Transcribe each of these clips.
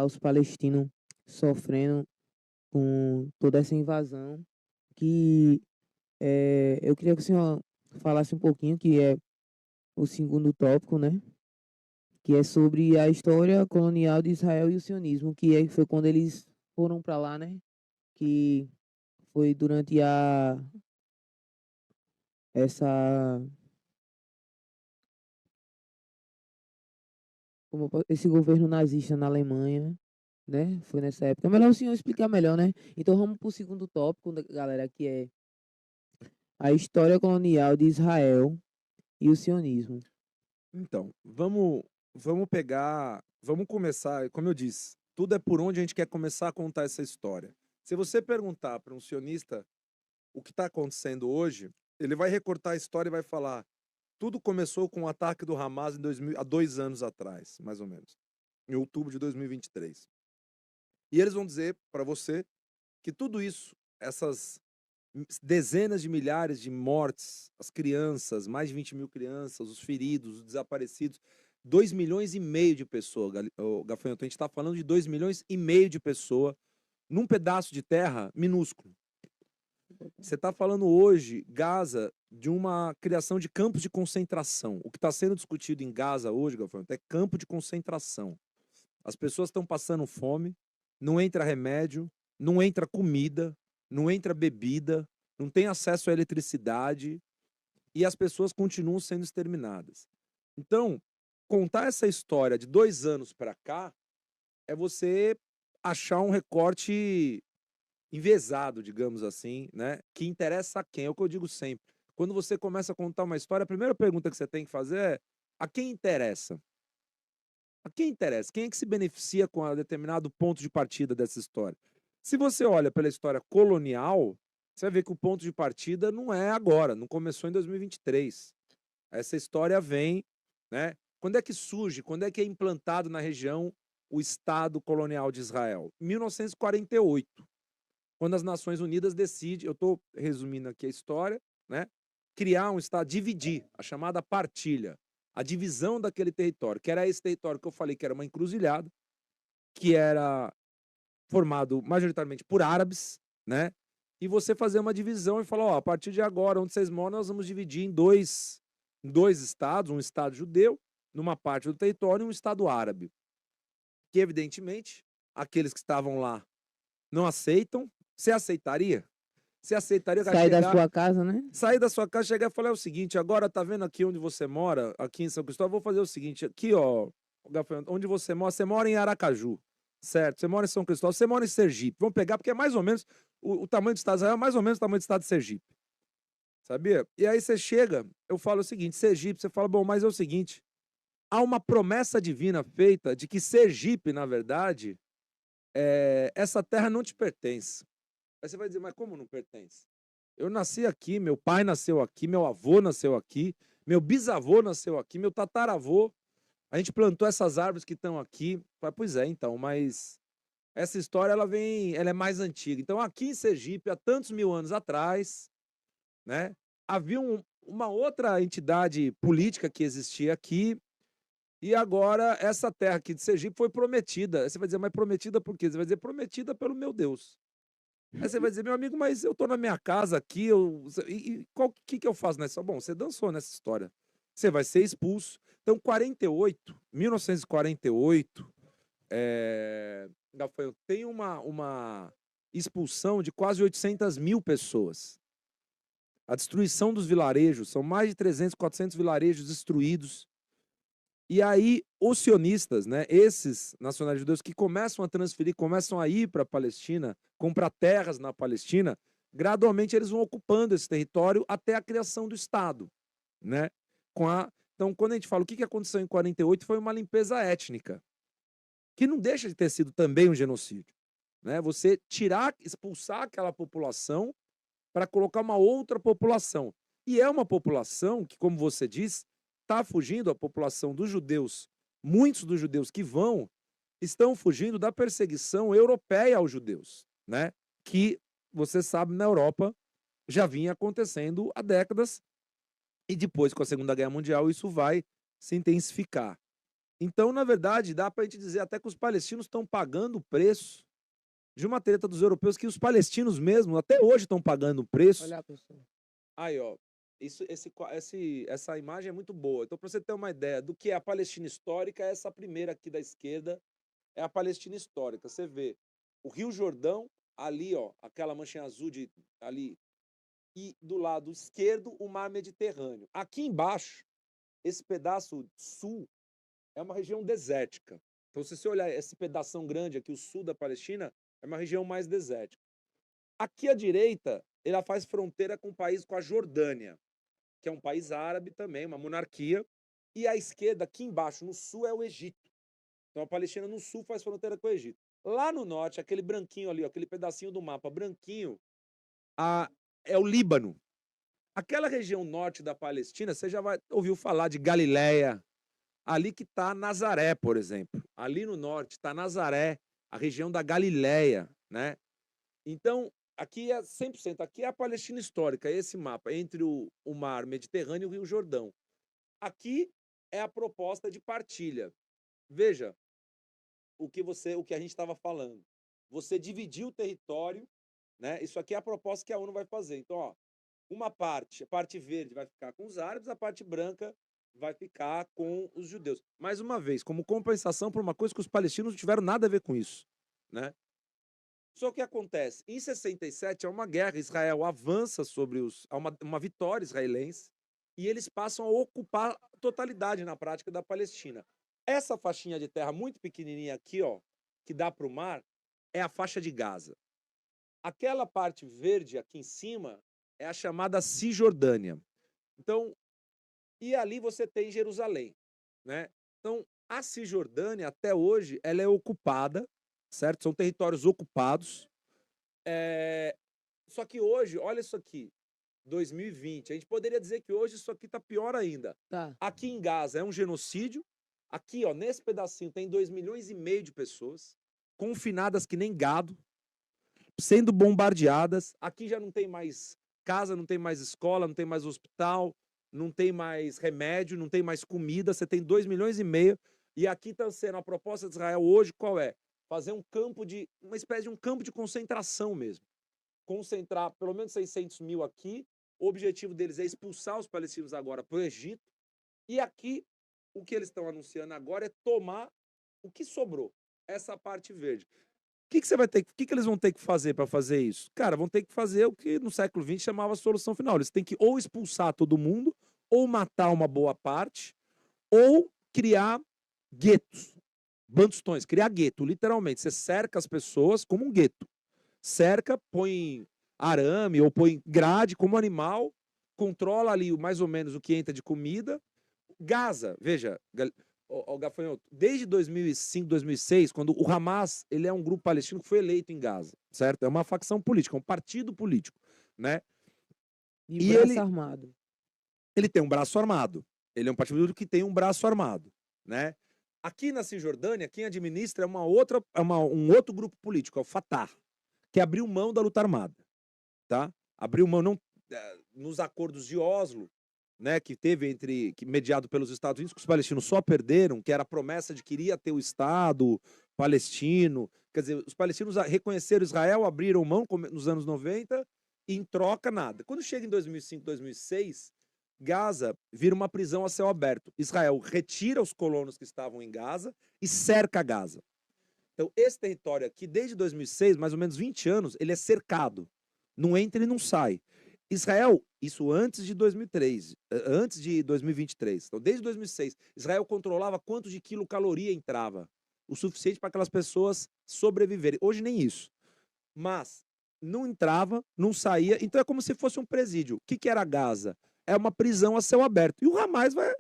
os palestinos sofrendo com toda essa invasão, que eu queria que o senhor falasse um pouquinho, que é o segundo tópico, né? Que é sobre a história colonial de Israel e o sionismo, foi quando eles foram para lá, né? Que foi durante essa esse governo nazista na Alemanha, né? Foi nessa época. É melhor o senhor explicar melhor, né? Então vamos para o segundo tópico, galera, que é a história colonial de Israel e o sionismo. Então, vamos começar, como eu disse, tudo é por onde a gente quer começar a contar essa história. Se você perguntar para um sionista o que está acontecendo hoje, ele vai recortar a história e vai falar: tudo começou com o ataque do Hamas há 2 anos atrás, mais ou menos, em outubro de 2023. E eles vão dizer para você que tudo isso, essas dezenas de milhares de mortes, as crianças, mais de 20 mil crianças, os feridos, os desaparecidos, 2,5 milhões de pessoas, Gafanhoto, a gente está falando de 2,5 milhões de pessoas num pedaço de terra minúsculo. Você está falando hoje, Gaza, de uma criação de campos de concentração. O que está sendo discutido em Gaza hoje, Gafanhoto, é campo de concentração. As pessoas estão passando fome, não entra remédio, não entra comida, não entra bebida, não tem acesso à eletricidade e as pessoas continuam sendo exterminadas. Então, contar essa história de 2 anos para cá é você achar um recorte enviesado, digamos assim, né? Que interessa a quem? É o que eu digo sempre. Quando você começa a contar uma história, a primeira pergunta que você tem que fazer é: a quem interessa? A quem interessa? Quem é que se beneficia com um determinado ponto de partida dessa história? Se você olha pela história colonial, você vai ver que o ponto de partida não é agora, não começou em 2023. Essa história vem, né? Quando é que surge, quando é que é implantado na região o Estado colonial de Israel? 1948, quando as Nações Unidas decidem, eu estou resumindo aqui a história, né? Criar um Estado, dividir, a chamada partilha, a divisão daquele território, que era esse território que eu falei que era uma encruzilhada, que era formado majoritariamente por árabes, né? E você fazer uma divisão e falar, ó, a partir de agora, onde vocês moram, nós vamos dividir em dois estados, um estado judeu, numa parte do território, e um estado árabe. Que, evidentemente, aqueles que estavam lá não aceitam. Você aceitaria? Você aceitaria que Sair da chegar, sua casa, né? sair da sua casa, chegar e falar o seguinte: agora tá vendo aqui onde você mora, aqui em São Cristóvão, vou fazer o seguinte, aqui ó, onde você mora em Aracaju, certo? Você mora em São Cristóvão, você mora em Sergipe. Vamos pegar, porque é mais ou menos, o tamanho do estado de Israel é mais ou menos o tamanho do estado de Sergipe, sabia? E aí você chega, eu falo o seguinte, Sergipe, você fala, bom, mas é o seguinte, há uma promessa divina feita de que Sergipe, na verdade, essa terra não te pertence. Aí você vai dizer, mas como não pertence? Eu nasci aqui, meu pai nasceu aqui, meu avô nasceu aqui, meu bisavô nasceu aqui, meu tataravô. A gente plantou essas árvores que estão aqui. Pois é, então, mas essa história ela é mais antiga. Então, aqui em Sergipe, há tantos mil anos atrás, né, havia uma outra entidade política que existia aqui, e agora essa terra aqui de Sergipe foi prometida. Aí você vai dizer, mas prometida por quê? Você vai dizer, prometida pelo meu Deus. Aí você vai dizer, meu amigo, mas eu tô na minha casa aqui, e que eu faço nessa? Bom, você dançou nessa história. Você vai ser expulso. Então, 1948, Gafanhoto, tem uma expulsão de quase 800 mil pessoas. A destruição dos vilarejos, são mais de 300, 400 vilarejos destruídos. E aí, os sionistas, né, esses nacionais judeus que começam a transferir, começam a ir para a Palestina, comprar terras na Palestina, gradualmente eles vão ocupando esse território até a criação do Estado, né? Então, quando a gente fala o que aconteceu em 48, foi uma limpeza étnica, que não deixa de ter sido também um genocídio, né? Você expulsar aquela população para colocar uma outra população. E é uma população que, como você diz, está fugindo, a população dos judeus. Muitos dos judeus que estão fugindo da perseguição europeia aos judeus, né? Que, você sabe, na Europa já vinha acontecendo há décadas, e depois, com a Segunda Guerra Mundial, isso vai se intensificar. Então, na verdade, dá para a gente dizer até que os palestinos estão pagando o preço de uma treta dos europeus, que os palestinos mesmo, até hoje, estão pagando o preço. Olha, pessoal. Aí, ó, essa imagem é muito boa. Então, para você ter uma ideia do que é a Palestina histórica, essa primeira aqui da esquerda é a Palestina histórica. Você vê o Rio Jordão, ali, ó, aquela manchinha azul ali, e do lado esquerdo, o Mar Mediterrâneo. Aqui embaixo, esse pedaço sul é uma região desértica. Então, se você olhar esse pedação grande aqui, o sul da Palestina, é uma região mais desértica. Aqui à direita, ela faz fronteira com o país, com a Jordânia, que é um país árabe também, uma monarquia. E à esquerda, aqui embaixo, no sul, é o Egito. Então, a Palestina no sul faz fronteira com o Egito. Lá no norte, aquele branquinho ali, ó, aquele pedacinho do mapa branquinho, é o Líbano. Aquela região norte da Palestina, você já ouviu falar de Galileia, ali que está Nazaré, por exemplo. Ali no norte está Nazaré, a região da Galileia, né? Então, aqui é 100%, aqui é a Palestina histórica, esse mapa, entre o mar Mediterrâneo e o Rio Jordão. Aqui é a proposta de partilha. Veja o que a gente estava falando. Você dividiu o território, né? Isso aqui é a proposta que a ONU vai fazer. Então, ó, uma parte, a parte verde vai ficar com os árabes, a parte branca vai ficar com os judeus. Mais uma vez, como compensação por uma coisa que os palestinos não tiveram nada a ver com isso, né? Só que acontece, em 67 há uma guerra, Israel avança sobre há uma vitória israelense, e eles passam a ocupar a totalidade na prática da Palestina. Essa faixinha de terra muito pequenininha aqui, ó, que dá para o mar, é a faixa de Gaza. Aquela parte verde aqui em cima é a chamada Cisjordânia. Então, e ali você tem Jerusalém, né? Então, a Cisjordânia, até hoje, ela é ocupada, certo? São territórios ocupados. Só que hoje, olha isso aqui, 2020, a gente poderia dizer que hoje isso aqui está pior ainda. Tá. Aqui em Gaza é um genocídio. Aqui, ó, nesse pedacinho, tem 2,5 milhões de pessoas, confinadas que nem gado, sendo bombardeadas. Aqui já não tem mais casa, não tem mais escola, não tem mais hospital, não tem mais remédio, não tem mais comida. Você tem 2,5 milhões. E aqui está sendo a proposta de Israel hoje, qual é? Fazer uma espécie de um campo de concentração mesmo. Concentrar pelo menos 600 mil aqui. O objetivo deles é expulsar os palestinos agora para o Egito. E aqui, o que eles estão anunciando agora é tomar o que sobrou, essa parte verde. O que eles vão ter que fazer para fazer isso? Cara, vão ter que fazer o que no século XX chamava solução final. Eles têm que ou expulsar todo mundo, ou matar uma boa parte, ou criar guetos, bandustões, criar gueto, literalmente. Você cerca as pessoas como um gueto. Cerca, põe arame ou põe grade como animal, controla ali mais ou menos o que entra de comida. Gaza, veja, o Gafanhoto, desde 2005, 2006, quando o Hamas, ele é um grupo palestino que foi eleito em Gaza, certo? É uma facção política, um partido político, né? E braço armado. Ele tem um braço armado. Ele é um partido político que tem um braço armado, né? Aqui na Cisjordânia, quem administra é um outro grupo político, é o Fatah, que abriu mão da luta armada, tá? Abriu mão nos acordos de Oslo, né, que mediado pelos Estados Unidos, que os palestinos só perderam, que era a promessa de que iria ter o Estado palestino. Quer dizer, os palestinos reconheceram Israel, abriram mão nos anos 90, e em troca nada. Quando chega em 2005, 2006, Gaza vira uma prisão a céu aberto. Israel retira os colonos que estavam em Gaza e cerca Gaza. Então, esse território aqui, desde 2006, mais ou menos 20 anos, ele é cercado. Não entra e não sai. Israel, isso antes de 2003, antes de 2023. Então, desde 2006, Israel controlava quanto de quilocaloria entrava. O suficiente para aquelas pessoas sobreviverem. Hoje nem isso. Mas não entrava, não saía. Então é como se fosse um presídio. O que era Gaza? É uma prisão a céu aberto. E o Hamas vai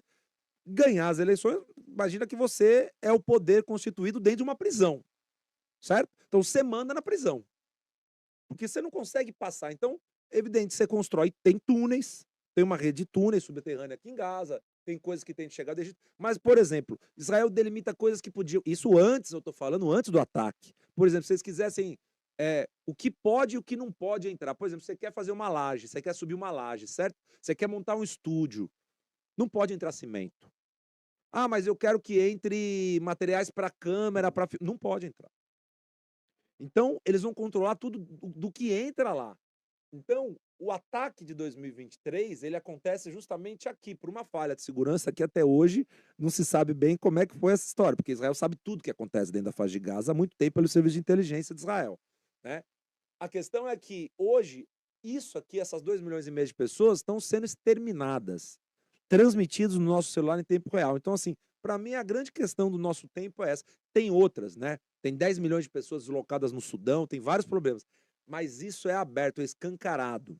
ganhar as eleições. Imagina que você é o poder constituído dentro de uma prisão. Certo? Então você manda na prisão. Porque você não consegue passar. Então, evidente, você constrói, tem túneis, tem uma rede de túneis subterrânea aqui em Gaza, tem coisas que tem de chegar do Egito. Mas, por exemplo, Israel delimita coisas que podiam. Isso antes, eu estou falando, antes do ataque. Por exemplo, se vocês quisessem o que pode e o que não pode entrar. Por exemplo, você quer fazer uma laje, você quer subir uma laje, certo? Você quer montar um estúdio. Não pode entrar cimento. Ah, mas eu quero que entre materiais para câmera, para não pode entrar. Então, eles vão controlar tudo do que entra lá. Então, o ataque de 2023, ele acontece justamente aqui, por uma falha de segurança que até hoje não se sabe bem como é que foi essa história, porque Israel sabe tudo que acontece dentro da faixa de Gaza há muito tempo pelo serviço de inteligência de Israel, né? A questão é que hoje, isso aqui, essas 2,5 milhões de pessoas estão sendo exterminadas, transmitidos no nosso celular em tempo real. Então, assim, para mim, a grande questão do nosso tempo é essa. Tem outras, né? Tem 10 milhões de pessoas deslocadas no Sudão, tem vários problemas. Mas isso é aberto, é escancarado.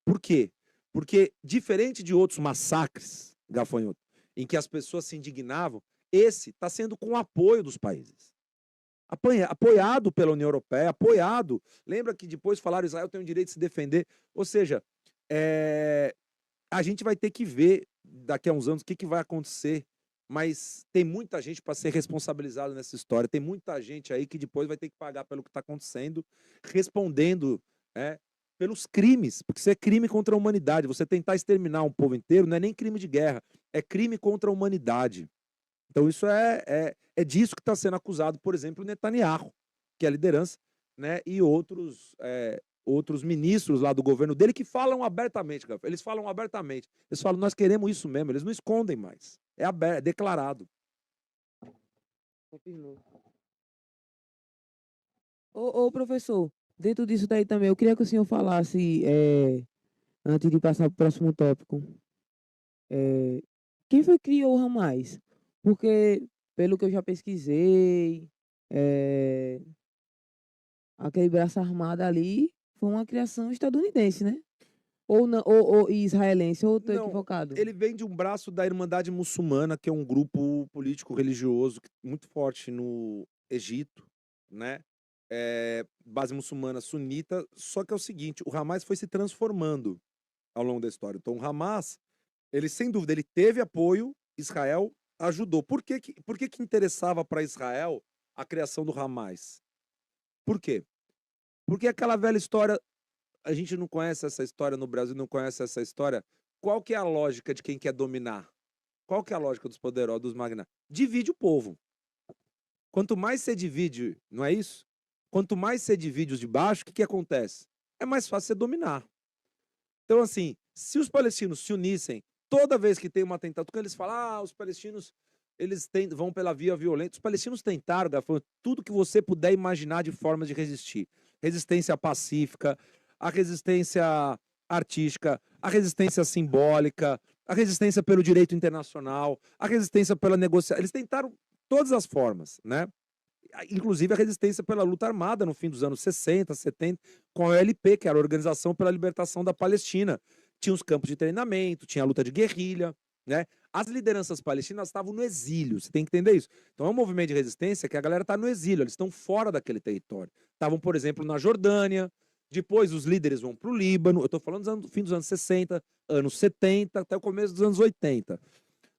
Por quê? Porque, diferente de outros massacres, Gafanhoto, em que as pessoas se indignavam, esse está sendo com o apoio dos países. Apoiado pela União Europeia, apoiado. Lembra que depois falaram que Israel tem o direito de se defender? Ou seja, a gente vai ter que ver daqui a uns anos o que vai acontecer, mas tem muita gente para ser responsabilizada nessa história, tem muita gente aí que depois vai ter que pagar pelo que está acontecendo, respondendo pelos crimes, porque isso é crime contra a humanidade. Você tentar exterminar um povo inteiro não é nem crime de guerra, é crime contra a humanidade. Então isso é disso que está sendo acusado, por exemplo, o Netanyahu, que é a liderança, né, e outros ministros lá do governo dele que falam abertamente, eles falam abertamente, eles falam, nós queremos isso mesmo, eles não escondem mais, é aberto, é declarado. Confirmou. Ô, professor, dentro disso daí também, eu queria que o senhor falasse, antes de passar para o próximo tópico, quem foi que criou o Hamas? Porque, pelo que eu já pesquisei, aquele braço armado ali foi uma criação estadunidense, né? Ou, não, ou israelense, ou estou Não, equivocado? ele vem de um braço da Irmandade Muçulmana, que é um grupo político-religioso muito forte no Egito, né? Base muçulmana sunita, só que é o seguinte, o Hamas foi se transformando ao longo da história. Então, o Hamas, ele sem dúvida, ele teve apoio, Israel ajudou. Por que interessava para Israel a criação do Hamas? Por quê? Porque aquela velha história, a gente não conhece essa história no Brasil, não conhece essa história. Qual que é a lógica de quem quer dominar? Qual que é a lógica dos poderosos, dos magnatas? Divide o povo. Quanto mais você divide, não é isso? Quanto mais você divide os de baixo, o que acontece? É mais fácil você dominar. Então, assim, se os palestinos se unissem, toda vez que tem uma tentativa, quando eles falam, os palestinos vão pela via violenta. Os palestinos tentaram, Gafão, tudo que você puder imaginar de formas de resistir. Resistência pacífica, a resistência artística, a resistência simbólica, a resistência pelo direito internacional, a resistência pela negociação. Eles tentaram todas as formas, né? Inclusive a resistência pela luta armada no fim dos anos 60, 70, com a OLP, que era a Organização pela Libertação da Palestina. Tinha os campos de treinamento, tinha a luta de guerrilha, né? As lideranças palestinas estavam no exílio, você tem que entender isso. Então é um movimento de resistência que a galera está no exílio, eles estão fora daquele território. Estavam, por exemplo, na Jordânia, depois os líderes vão para o Líbano, eu estou falando do fim dos anos 60, anos 70, até o começo dos anos 80.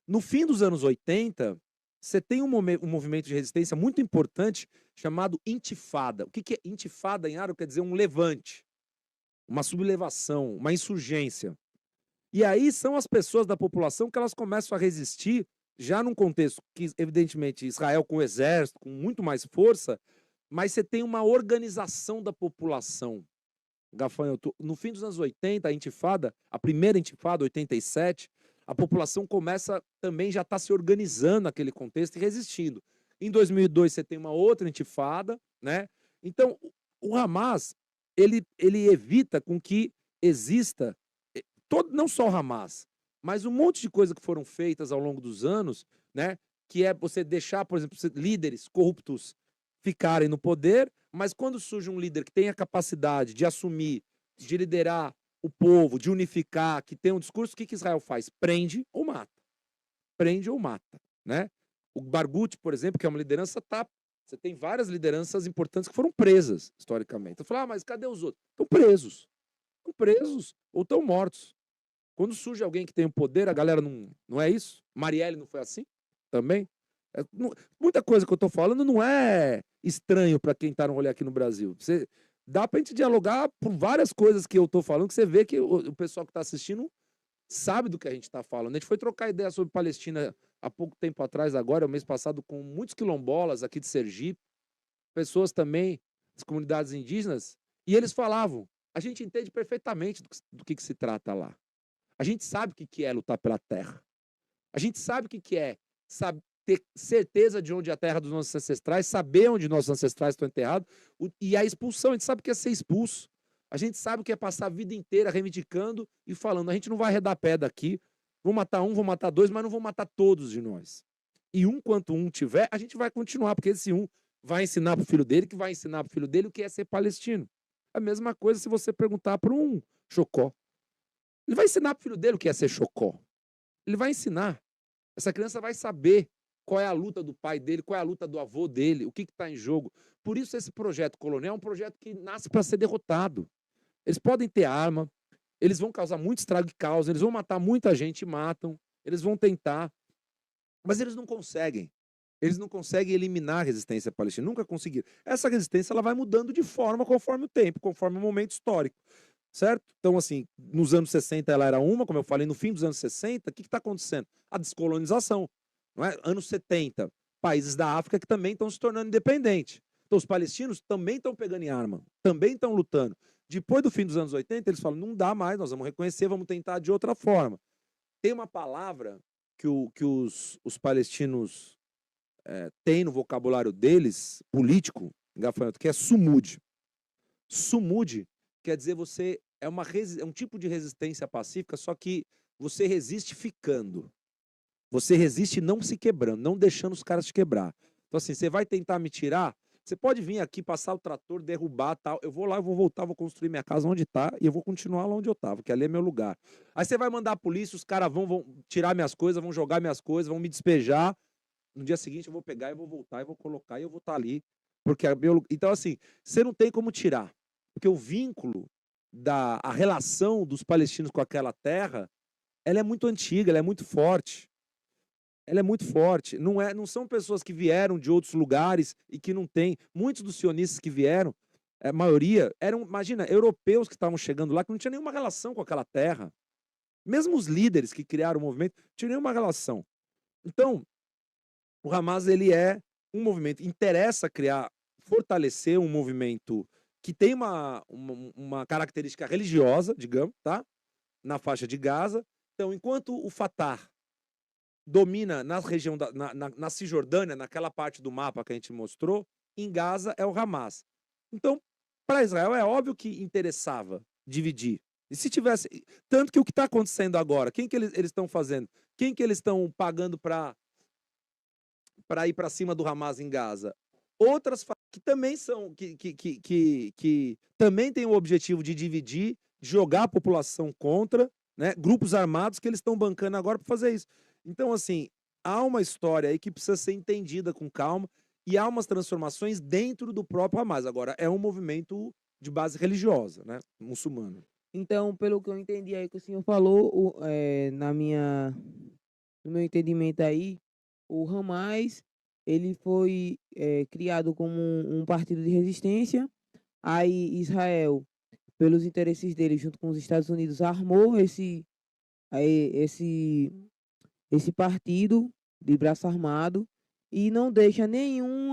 No fim dos anos 80, você tem um movimento de resistência muito importante chamado intifada. O que é intifada em árabe? Quer dizer um levante, uma sublevação, uma insurgência. E aí são as pessoas da população que elas começam a resistir, já num contexto que, evidentemente, Israel com o exército, com muito mais força, mas você tem uma organização da população. Gafanhoto, no fim dos anos 80, a intifada, a primeira intifada, 87, a população começa também já está se organizando naquele contexto e resistindo. Em 2002 você tem uma outra intifada, né? Então o Hamas ele evita com que exista não só o Hamas, mas um monte de coisas que foram feitas ao longo dos anos, né? Que é você deixar, por exemplo, líderes corruptos ficarem no poder, mas quando surge um líder que tem a capacidade de assumir, de liderar o povo, de unificar, que tem um discurso, o que Israel faz? Prende ou mata. Prende ou mata, né? O Barghouti, por exemplo, que é uma liderança, você tem várias lideranças importantes que foram presas, historicamente. Então, fala, mas cadê os outros? Estão presos. Estão presos ou estão mortos. Quando surge alguém que tem o poder, a galera não é isso? Marielle não foi assim? Também? Muita coisa que eu estou falando não é estranho para quem está no rolê aqui no Brasil. Dá para a gente dialogar por várias coisas que eu estou falando, que você vê que o pessoal que está assistindo sabe do que a gente está falando. A gente foi trocar ideia sobre Palestina há pouco tempo atrás, agora, o mês passado, com muitos quilombolas aqui de Sergipe, pessoas também, das comunidades indígenas, e eles falavam, a gente entende perfeitamente do que se trata lá. A gente sabe o que é lutar pela terra. A gente sabe o que é ter certeza de onde é a terra dos nossos ancestrais, saber onde nossos ancestrais estão enterrados, e a expulsão, a gente sabe o que é ser expulso. A gente sabe o que é passar a vida inteira reivindicando e falando, a gente não vai arredar pé daqui, vou matar um, vou matar dois, mas não vou matar todos de nós. E um, quanto um tiver, a gente vai continuar, porque esse um vai ensinar para o filho dele, que vai ensinar para o filho dele o que é ser palestino. A mesma coisa se você perguntar para um Chocó. Ele vai ensinar para o filho dele o que é ser Chocó. Ele vai ensinar. Essa criança vai saber qual é a luta do pai dele, qual é a luta do avô dele, o que está em jogo. Por isso esse projeto colonial é um projeto que nasce para ser derrotado. Eles podem ter arma, eles vão causar muito estrago e causa, eles vão matar muita gente e matam, eles vão tentar, mas eles não conseguem. Eles não conseguem eliminar a resistência palestina, nunca conseguiram. Essa resistência ela vai mudando de forma conforme o tempo, conforme o momento histórico, certo? Então, assim, nos anos 60 ela era uma, como eu falei, no fim dos anos 60, o que está acontecendo? A descolonização, não é? Anos 70, países da África que também estão se tornando independentes. Então, os palestinos também estão pegando em arma, também estão lutando. Depois do fim dos anos 80, eles falam, não dá mais, nós vamos reconhecer, vamos tentar de outra forma. Tem uma palavra que os palestinos têm no vocabulário deles, político, gafanhoto, que é sumud. Sumud quer dizer você é um tipo de resistência pacífica, só que você resiste ficando. Você resiste não se quebrando, não deixando os caras te quebrar. Então assim, você vai tentar me tirar, você pode vir aqui, passar o trator, derrubar, tal. Eu vou lá, eu vou voltar, vou construir minha casa onde está e eu vou continuar lá onde eu estava, que ali é meu lugar. Aí você vai mandar a polícia, os caras vão tirar minhas coisas, vão jogar minhas coisas, vão me despejar. No dia seguinte eu vou pegar e vou voltar e vou colocar e eu vou estar ali. Porque é meu... Então, assim, você não tem como tirar. Porque o vínculo, a relação dos palestinos com aquela terra, ela é muito antiga, ela é muito forte. Ela é muito forte. Não são pessoas que vieram de outros lugares e que não têm. Muitos dos sionistas que vieram, a maioria, eram, imagina, europeus que estavam chegando lá, que não tinha nenhuma relação com aquela terra. Mesmo os líderes que criaram o movimento, não tinham nenhuma relação. Então, o Hamas ele é um movimento, interessa criar, fortalecer um movimento que tem uma característica religiosa, digamos, tá? Na faixa de Gaza. Então, enquanto o Fatah domina na região na Cisjordânia, naquela parte do mapa que a gente mostrou, em Gaza é o Hamas. Então, para Israel é óbvio que interessava dividir. E se tivesse, tanto que o que está acontecendo agora, quem que eles estão fazendo? Quem que eles estão pagando para ir para cima do Hamas em Gaza? Outras que também são que também têm o objetivo de dividir, jogar a população contra, né? Grupos armados que eles estão bancando agora para fazer isso. Então, assim, há uma história aí que precisa ser entendida com calma e há umas transformações dentro do próprio Hamas. Agora, é um movimento de base religiosa, né? Muçulmano. Então, pelo que eu entendi aí que o senhor falou, no meu entendimento aí, o Hamas, ele foi criado como um partido de resistência. Aí Israel, pelos interesses dele, junto com os Estados Unidos, armou esse partido de braço armado e não deixa nenhum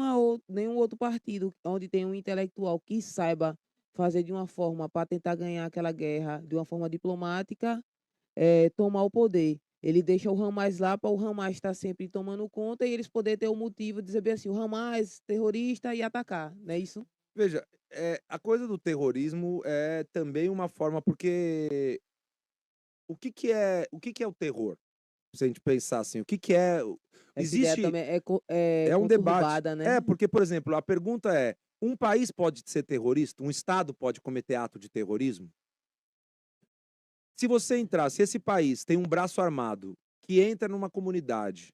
outro partido onde tem um intelectual que saiba fazer de uma forma para tentar ganhar aquela guerra de uma forma diplomática, tomar o poder. Ele deixa o Hamas lá para o Hamas estar sempre tomando conta e eles poderem ter o motivo de dizer bem assim, o Hamas terrorista e atacar, não é isso? Veja, a coisa do terrorismo é também uma forma, porque o que é o terror? Se a gente pensar assim, o que é. Essa ideia Existe. também é É um debate. conturbada, né? Porque, por exemplo, a pergunta é: um país pode ser terrorista? Um Estado pode cometer ato de terrorismo? Se você entrar, se esse país tem um braço armado que entra numa comunidade,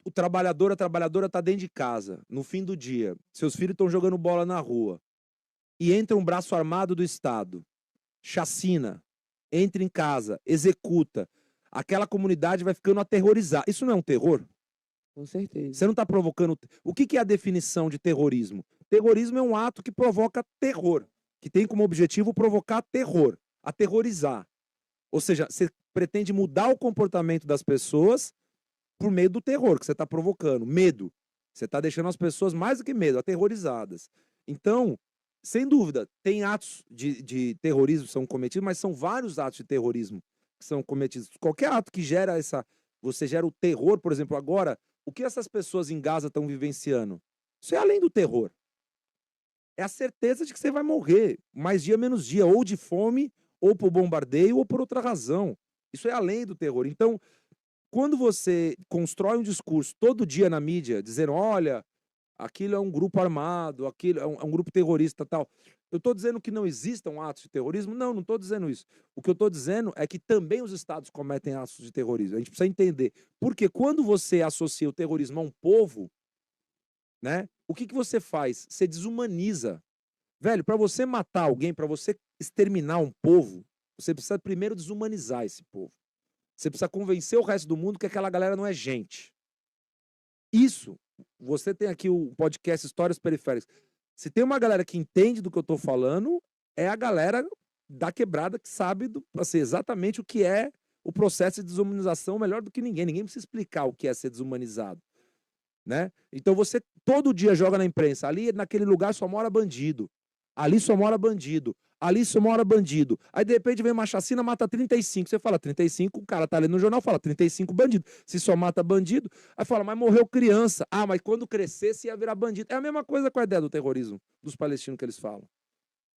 a trabalhadora está dentro de casa, no fim do dia, seus filhos estão jogando bola na rua, e entra um braço armado do Estado, chacina, entra em casa, executa, aquela comunidade vai ficando aterrorizada. Isso não é um terror? Com certeza. Você não está provocando... O que é a definição de terrorismo? Terrorismo é um ato que provoca terror, que tem como objetivo provocar terror. aterrorizar. Ou seja, você pretende mudar o comportamento das pessoas por meio do terror que você está provocando, medo. Você está deixando as pessoas, mais do que medo, aterrorizadas. Então, sem dúvida, tem atos de terrorismo que são cometidos, mas são vários atos de terrorismo que são cometidos. Qualquer ato que gera você gera o terror, por exemplo, agora, o que essas pessoas em Gaza estão vivenciando? Isso é além do terror. É a certeza de que você vai morrer, mais dia menos dia, ou de fome, ou por bombardeio, ou por outra razão. Isso é além do terror. Então, quando você constrói um discurso todo dia na mídia, dizendo, olha, aquilo é um grupo armado, aquilo é um grupo terrorista, tal. Eu estou dizendo que não existam atos de terrorismo? Não, não estou dizendo isso. O que eu estou dizendo é que também os estados cometem atos de terrorismo. A gente precisa entender. Porque quando você associa o terrorismo a um povo, né, o que você faz? Você desumaniza. Velho, para você matar alguém, para você exterminar um povo, você precisa primeiro desumanizar esse povo. Você precisa convencer o resto do mundo que aquela galera não é gente. Isso, você tem aqui o podcast Histórias Periféricas. Se tem uma galera que entende do que eu tô falando, é a galera da quebrada que sabe assim, exatamente o que é o processo de desumanização melhor do que ninguém. Ninguém precisa explicar o que é ser desumanizado, né? Então você todo dia joga na imprensa, ali naquele lugar só mora bandido. Ali só mora bandido. Ali só mora bandido. Aí, de repente, vem uma chacina, mata 35. Você fala 35, o cara tá ali no jornal, fala 35 bandido. Se só mata bandido, aí fala, mas morreu criança. Ah, mas quando crescesse ia virar bandido. É a mesma coisa com a ideia do terrorismo dos palestinos que eles falam.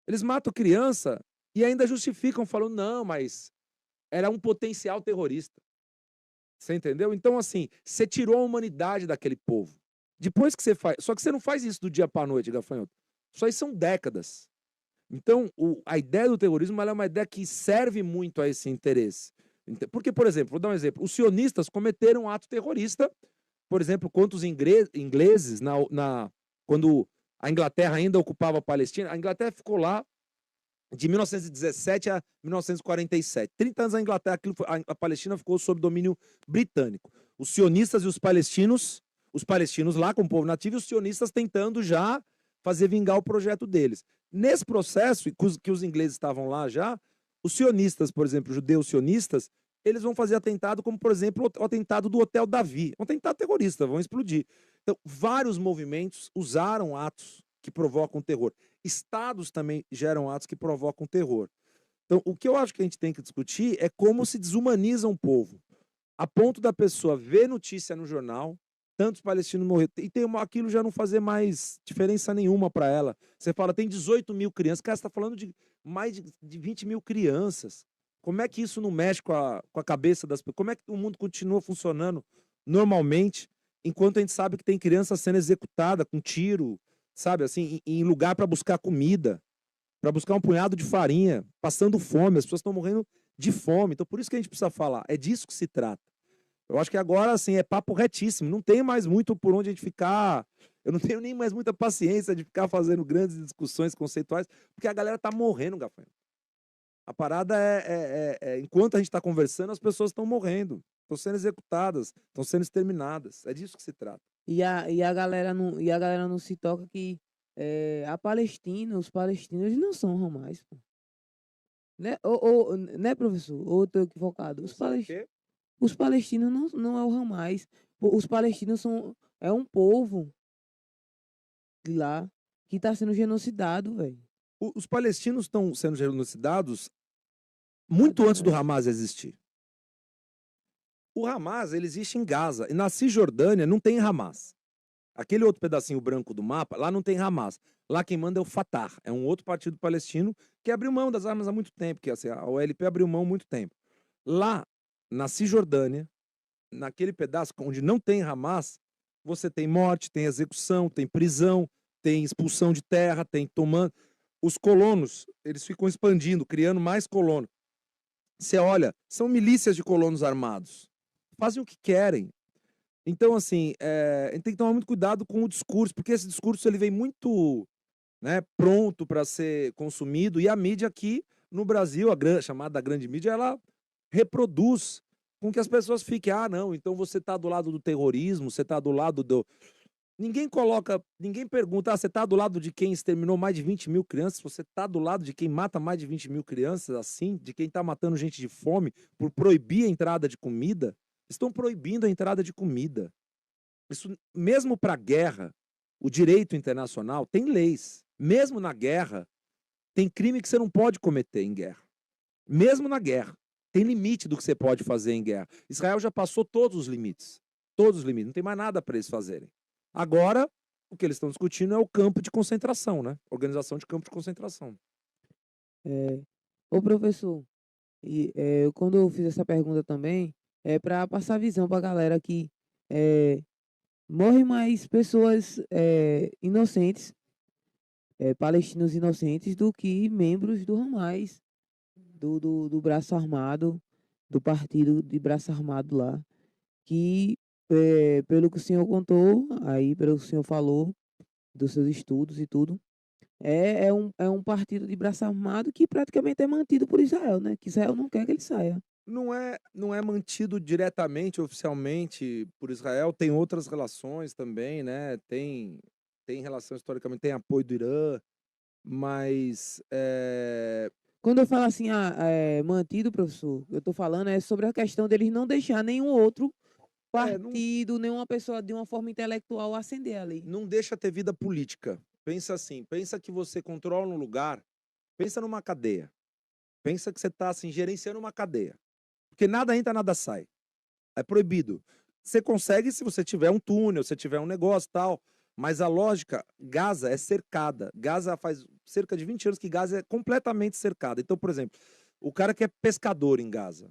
Eles matam criança e ainda justificam, falando, não, mas era um potencial terrorista. Você entendeu? Então, assim, você tirou a humanidade daquele povo. Depois que você faz... Só que você não faz isso do dia pra noite, Gafanhoto. Isso aí são décadas. Então, a ideia do terrorismo ela é uma ideia que serve muito a esse interesse. Porque, por exemplo, vou dar um exemplo. Os sionistas cometeram um ato terrorista, por exemplo, contra os ingleses, quando a Inglaterra ainda ocupava a Palestina. A Inglaterra ficou lá de 1917 a 1947. 30 anos a Inglaterra, a Palestina ficou sob domínio britânico. Os sionistas e os palestinos lá como povo nativo, e os sionistas tentando já fazer vingar o projeto deles. Nesse processo, que os ingleses estavam lá já, os sionistas, por exemplo, judeus sionistas, eles vão fazer atentado como, por exemplo, o atentado do Hotel Davi. Um atentado terrorista, vão explodir. Então, vários movimentos usaram atos que provocam terror. Estados também geram atos que provocam terror. Então, o que eu acho que a gente tem que discutir é como se desumaniza um povo, a ponto da pessoa ver notícia no jornal, tantos palestinos morreram, e aquilo já não fazer mais diferença nenhuma para ela. Você fala, tem 18 mil crianças, cara, você está falando de mais de 20 mil crianças. Como é que isso não mexe com a cabeça das pessoas? Como é que o mundo continua funcionando normalmente, enquanto a gente sabe que tem criança sendo executada com tiro, sabe, assim, em lugar para buscar comida, para buscar um punhado de farinha, passando fome, as pessoas estão morrendo de fome. Então, por isso que a gente precisa falar, é disso que se trata. Eu acho que agora, assim, é papo retíssimo. Não tem mais muito por onde a gente ficar. Eu não tenho nem mais muita paciência de ficar fazendo grandes discussões conceituais, porque a galera tá morrendo, Gafanhoto. A parada enquanto a gente está conversando, as pessoas estão morrendo, estão sendo executadas, estão sendo exterminadas. É disso que se trata. E a galera não se toca que os palestinos eles não são ramais, pô. Né, né, professor? Ou eu tô equivocado? Os palestinos não é o ramais. Os palestinos é um povo de lá que está sendo genocidado, velho. Os palestinos estão sendo genocidados muito antes do Hamas existir. O Hamas, ele existe em Gaza. E na Cisjordânia não tem Hamas. Aquele outro pedacinho branco do mapa, lá não tem Hamas. Lá quem manda é o Fatah. É um outro partido palestino que abriu mão das armas há muito tempo. Que assim, a OLP abriu mão há muito tempo. Lá, na Cisjordânia, naquele pedaço onde não tem Hamas, você tem morte, tem execução, tem prisão, tem expulsão de terra, tem tomando. Os colonos, eles ficam expandindo, criando mais colonos. Você olha, são milícias de colonos armados. Fazem o que querem. Então, assim, a gente tem que tomar muito cuidado com o discurso, porque esse discurso ele vem muito, né, pronto para ser consumido, e a mídia aqui no Brasil, chamada grande mídia, ela reproduz com que as pessoas fiquem, ah, não, então você está do lado do terrorismo, você está do lado Ninguém pergunta, você está do lado de quem exterminou mais de 20.000 crianças? Você está do lado de quem mata mais de 20.000 crianças assim? De quem está matando gente de fome por proibir a entrada de comida? Estão proibindo a entrada de comida. Isso, mesmo para guerra, o direito internacional tem leis. Mesmo na guerra, tem crime que você não pode cometer em guerra. Mesmo na guerra. Tem limite do que você pode fazer em guerra. Israel já passou todos os limites. Todos os limites. Não tem mais nada para eles fazerem. Agora, o que eles estão discutindo é o campo de concentração, né? Organização de campo de concentração. É, ô professor, quando eu fiz essa pergunta também, é para passar visão para a galera que é, morrem mais pessoas inocentes, palestinos inocentes, do que membros do Hamas, do braço armado, do partido de braço armado lá, que, pelo que o senhor contou, aí, pelo que o senhor falou, dos seus estudos e tudo, é um partido de braço armado que praticamente é mantido por Israel, né? Que Israel não quer que ele saia. Não é mantido diretamente, oficialmente, por Israel. Tem outras relações também, né? Tem relação historicamente, tem apoio do Irã, mas Quando eu falo assim, mantido, professor, eu estou falando sobre a questão deles não deixar nenhum outro não, partido, nenhuma pessoa de uma forma intelectual ascender ali. não deixa ter vida política. Pensa assim, pensa que você controla um lugar, pensa numa cadeia. Pensa que você está assim, gerenciando uma cadeia. Porque nada entra, nada sai. É proibido. Você consegue se você tiver um túnel, se tiver um negócio e tal. Mas a lógica, Gaza é cercada. Gaza faz cerca de 20 anos que Gaza é completamente cercada. Então, por exemplo, o cara que é pescador em Gaza,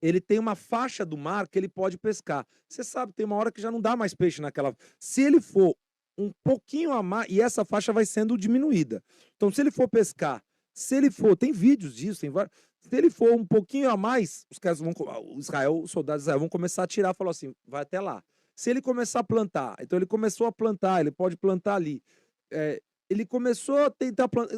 ele tem uma faixa do mar que ele pode pescar. Você sabe, tem uma hora que já não dá mais peixe naquela. Se ele for um pouquinho a mais, e essa faixa vai sendo diminuída. Então, se ele for pescar, se ele for, tem vídeos disso, tem vários. Se ele for um pouquinho a mais, os caras vão, os soldados de Israel vão começar a tirar, falou assim, vai até lá. Se ele começar a plantar, então ele começou a plantar, ele pode plantar ali. Ele começou a tentar plantar,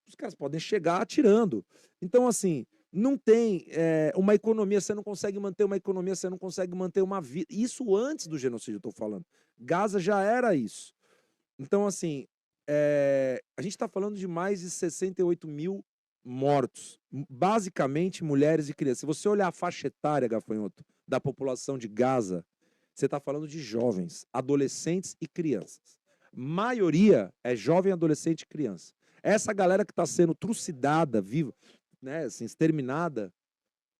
os caras podem chegar atirando. Então, assim, não tem uma economia, você não consegue manter uma economia, você não consegue manter uma vida. Isso antes do genocídio, eu estou falando. Gaza já era isso. Então, assim, a gente está falando de mais de 68.000 mortos, basicamente mulheres e crianças. Se você olhar a faixa etária, Gafanhoto, da população de Gaza, você está falando de jovens, adolescentes e crianças. Maioria é jovem, adolescente e criança. Essa galera que está sendo trucidada, viva, né, assim, exterminada,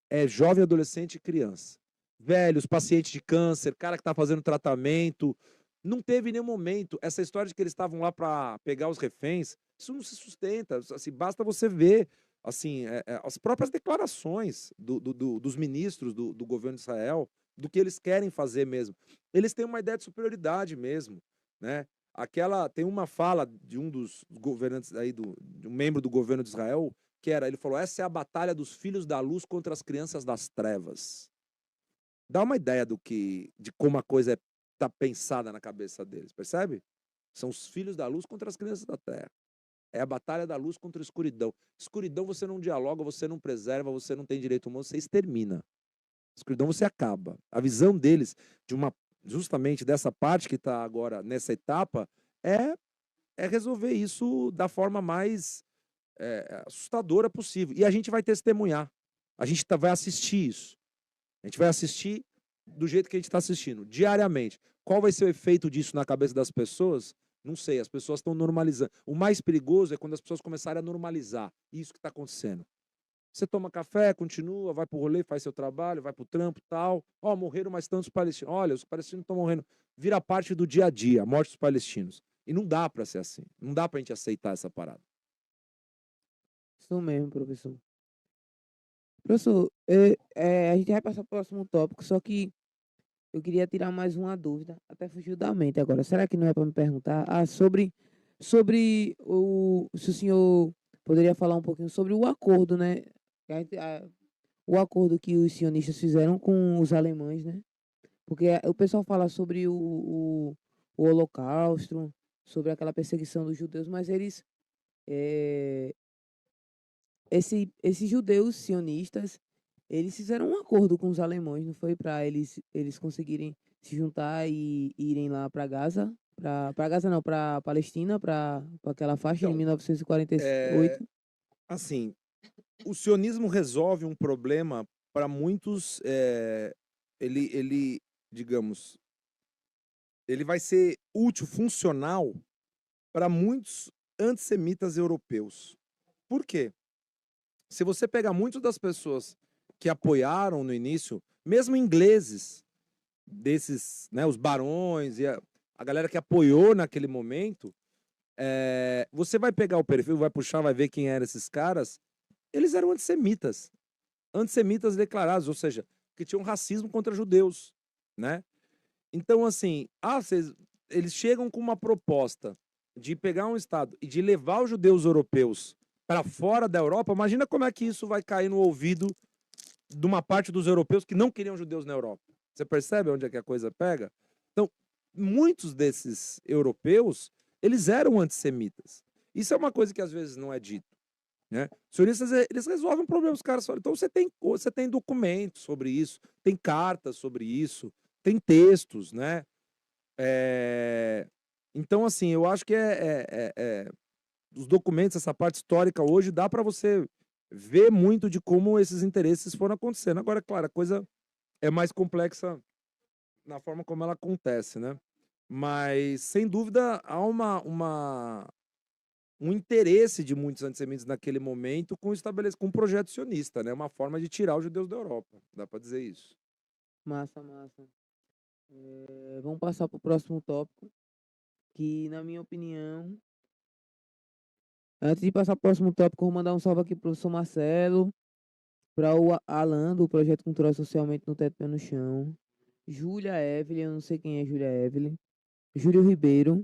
é jovem, adolescente e criança. Velhos, pacientes de câncer, cara que está fazendo tratamento. Não teve nenhum momento. Essa história de que eles estavam lá para pegar os reféns, isso não se sustenta. Assim, basta você ver assim, as próprias declarações dos ministros do governo de Israel, do que eles querem fazer mesmo. Eles têm uma ideia de superioridade mesmo, né? Tem uma fala de um dos governantes aí, de um membro do governo de Israel, ele falou, essa é a batalha dos filhos da luz contra as crianças das trevas. Dá uma ideia de como a coisa está pensada na cabeça deles, percebe? São os filhos da luz contra as crianças da terra. É a batalha da luz contra a escuridão. Escuridão você não dialoga, você não preserva, você não tem direito humano, você extermina. Escuridão você acaba. A visão deles, justamente dessa parte que está agora nessa etapa, é resolver isso da forma mais assustadora possível. E a gente vai testemunhar. A gente vai assistir isso. A gente vai assistir do jeito que a gente está assistindo, diariamente. Qual vai ser o efeito disso na cabeça das pessoas? Não sei, as pessoas estão normalizando. O mais perigoso é quando as pessoas começarem a normalizar isso que está acontecendo. Você toma café, continua, vai para o rolê, faz seu trabalho, vai para o trampo, tal. Ó, morreram mais tantos palestinos. Olha, os palestinos estão morrendo. Vira parte do dia a dia, a morte dos palestinos. E não dá para ser assim. Não dá para a gente aceitar essa parada. Isso mesmo, professor. Professor, a gente vai passar para o próximo tópico, só que eu queria tirar mais uma dúvida, até fugiu da mente agora. Será que não é para me perguntar? Se o senhor poderia falar um pouquinho sobre o acordo, né? O acordo que os sionistas fizeram com os alemães, né? Porque o pessoal fala sobre o Holocausto, sobre aquela perseguição dos judeus, mas eh, esses judeus sionistas, eles fizeram um acordo com os alemães, não foi para eles conseguirem se juntar e irem lá para Gaza Para Gaza não, para Palestina, para aquela faixa em Então, 1948. assim, o sionismo resolve um problema para muitos, digamos, ele vai ser útil, funcional para muitos antissemitas europeus. Por quê? Se você pegar muitas das pessoas que apoiaram no início, mesmo ingleses, desses, né, os barões e a galera que apoiou naquele momento, você vai pegar o perfil, vai puxar, vai ver quem eram esses caras, eles eram antissemitas. Antissemitas declarados, ou seja, que tinham racismo contra judeus, né? Então, assim, eles chegam com uma proposta de pegar um Estado e de levar os judeus europeus para fora da Europa. Imagina como é que isso vai cair no ouvido de uma parte dos europeus que não queriam judeus na Europa. Você percebe onde é que a coisa pega? Então, muitos desses europeus, eles eram antissemitas. Isso é uma coisa que às vezes não é dito. Né? Os sionistas, eles resolvem problemas, cara. Então você tem documentos sobre isso, tem cartas sobre isso, tem textos, né? Então, assim, eu acho que os documentos, essa parte histórica hoje, dá para você ver muito de como esses interesses foram acontecendo. Agora, claro, a coisa é mais complexa na forma como ela acontece, né? Mas, sem dúvida, há um interesse de muitos antissemitas naquele momento com um projeto sionista, né? Uma forma de tirar os judeus da Europa. Dá para dizer isso. Massa. Vamos passar para o próximo tópico, que na minha opinião, antes de passar para o próximo tópico, vou mandar um salve aqui pro professor Marcelo, para o Alan, do Projeto Cultural Socialmente no Teto Pé no Chão, Júlia Evelyn, eu não sei quem é Júlia Evelyn, Júlio Ribeiro,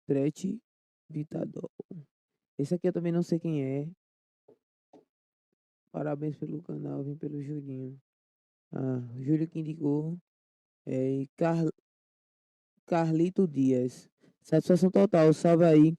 Prete Vitador. Esse aqui eu também não sei quem é. Parabéns pelo canal, vim pelo Julinho. Júlio que indicou. E Carlito Dias. Satisfação total, salve aí.